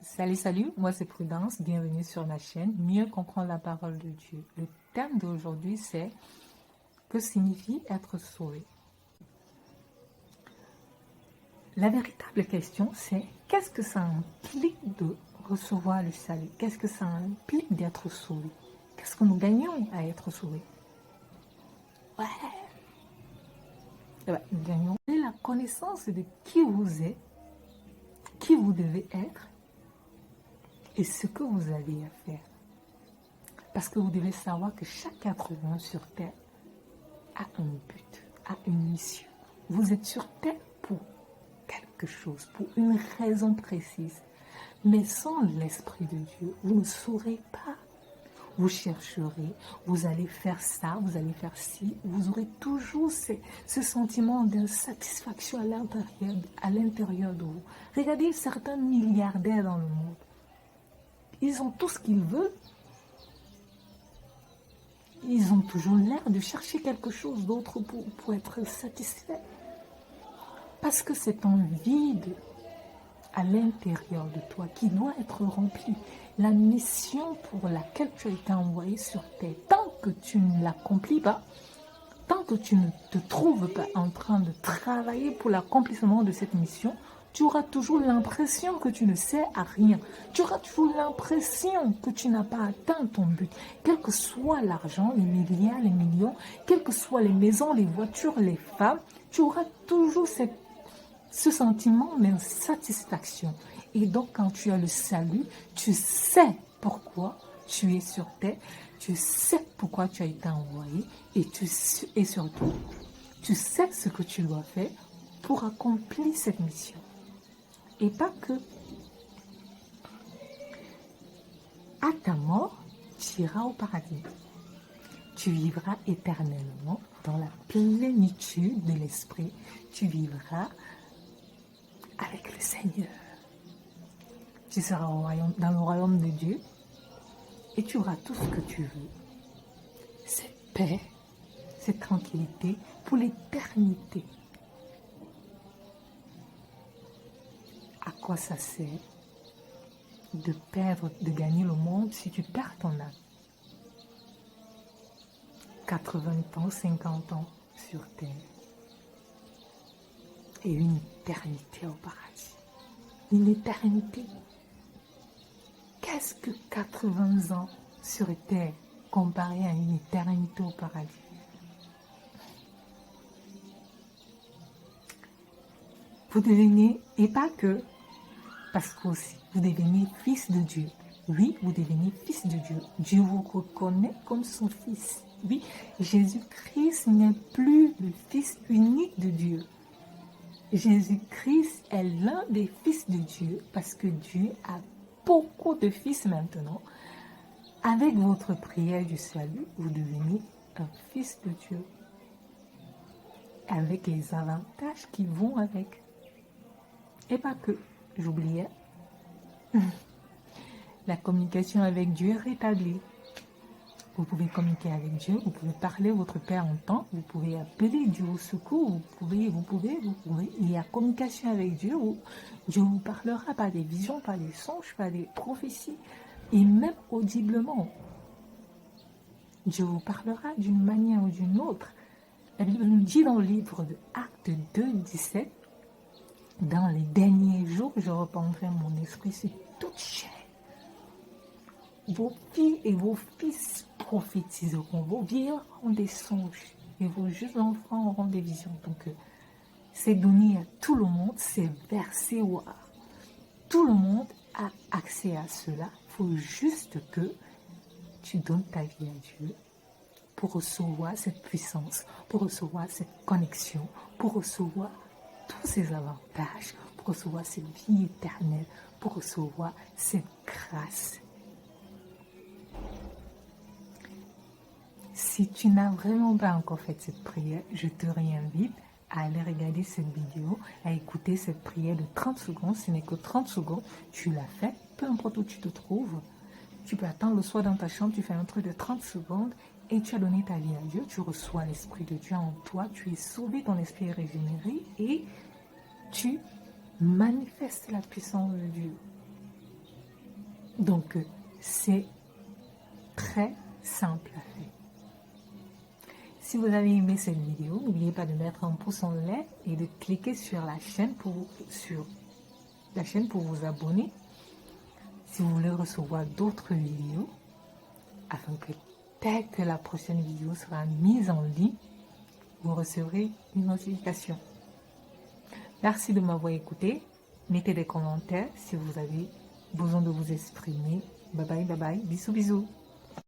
Salut, salut, moi c'est Prudence, bienvenue sur ma chaîne, mieux comprendre la parole de Dieu. Le thème d'aujourd'hui c'est que signifie être sauvé. La véritable question c'est qu'est-ce que ça implique de recevoir le salut? Qu'est-ce que ça implique d'être sauvé? Qu'est-ce que nous gagnons à être sauvés? Ouais, nous gagnons la connaissance de qui vous êtes, qui vous devez être et ce que vous avez à faire. Parce que vous devez savoir que chaque être humain sur terre a un but, a une mission. Vous êtes sur terre pour quelque chose, pour une raison précise. Mais sans l'Esprit de Dieu, vous ne saurez pas. Vous chercherez, vous allez faire ça, vous allez faire ci. Vous aurez toujours ce sentiment d'insatisfaction à l'intérieur de vous. Regardez certains milliardaires dans le monde. Ils ont tout ce qu'ils veulent. Ils ont toujours l'air de chercher quelque chose d'autre pour être satisfaits. Parce que c'est un vide à l'intérieur de toi qui doit être rempli. La mission pour laquelle tu as été envoyé sur terre, tant que tu ne l'accomplis pas, tant que tu ne te trouves pas en train de travailler pour l'accomplissement de cette mission, tu auras toujours l'impression que tu ne sais à rien. Tu auras toujours l'impression que tu n'as pas atteint ton but. Quel que soit l'argent, les milliards, les millions, quelles que soient les maisons, les voitures, les femmes, tu auras toujours ce sentiment d'insatisfaction. Et donc, quand tu as le salut, tu sais pourquoi tu es sur terre, tu sais pourquoi tu as été envoyé et surtout, tu sais ce que tu dois faire pour accomplir cette mission. Et pas que à ta mort, tu iras au paradis. Tu vivras éternellement dans la plénitude de l'esprit. Tu vivras avec le Seigneur. Tu seras dans le royaume de Dieu et tu auras tout ce que tu veux. Cette paix, cette tranquillité pour l'éternité. À quoi ça sert de gagner le monde si tu perds ton âme? 80 ans, 50 ans sur terre et une éternité au paradis. Une éternité. Qu'est-ce que 80 ans sur terre comparé à une éternité au paradis? Vous devenez, et pas que, parce que aussi, vous devenez fils de Dieu. Oui, vous devenez fils de Dieu. Dieu vous reconnaît comme son fils. Oui, Jésus-Christ n'est plus le fils unique de Dieu. Jésus-Christ est l'un des fils de Dieu parce que Dieu a beaucoup de fils maintenant. Avec votre prière du salut, vous devenez un fils de Dieu. Avec les avantages qui vont avec. Et pas que, j'oubliais, la communication avec Dieu est rétablie. Vous pouvez communiquer avec Dieu, vous pouvez parler, votre Père entend, vous pouvez appeler Dieu au secours, vous pouvez. Il y a communication avec Dieu où Dieu vous parlera par des visions, par des songes, par des prophéties, et même audiblement. Dieu vous parlera d'une manière ou d'une autre. La Bible nous dit dans le livre de Actes 2, 17, « Dans les derniers jours, je répandrai mon esprit sur toute chair. Vos filles et vos fils prophétiseront, vos vieillards auront des songes et vos jeunes enfants auront des visions. » Donc, c'est donné à tout le monde, c'est versé au art. Tout le monde a accès à cela. Il faut juste que tu donnes ta vie à Dieu pour recevoir cette puissance, pour recevoir cette connexion, pour recevoir tous ces avantages, pour recevoir cette vie éternelle, pour recevoir cette grâce. Si tu n'as vraiment pas encore fait cette prière, je te réinvite à aller regarder cette vidéo, à écouter cette prière de 30 secondes. Ce n'est que 30 secondes. Tu l'as fait, peu importe où tu te trouves. Tu peux attendre le soir dans ta chambre, tu fais un truc de 30 secondes et tu as donné ta vie à Dieu. Tu reçois l'Esprit de Dieu en toi. Tu es sauvé, ton esprit est régénéré et tu manifestes la puissance de Dieu. Donc, c'est très simple à faire. Si vous avez aimé cette vidéo, n'oubliez pas de mettre un pouce en l'air et de cliquer sur la chaîne pour vous abonner si vous voulez recevoir d'autres vidéos, afin que dès que la prochaine vidéo sera mise en ligne, vous recevrez une notification. Merci de m'avoir écouté. Mettez des commentaires si vous avez besoin de vous exprimer. Bye bye, bye bye. Bisous, bisous.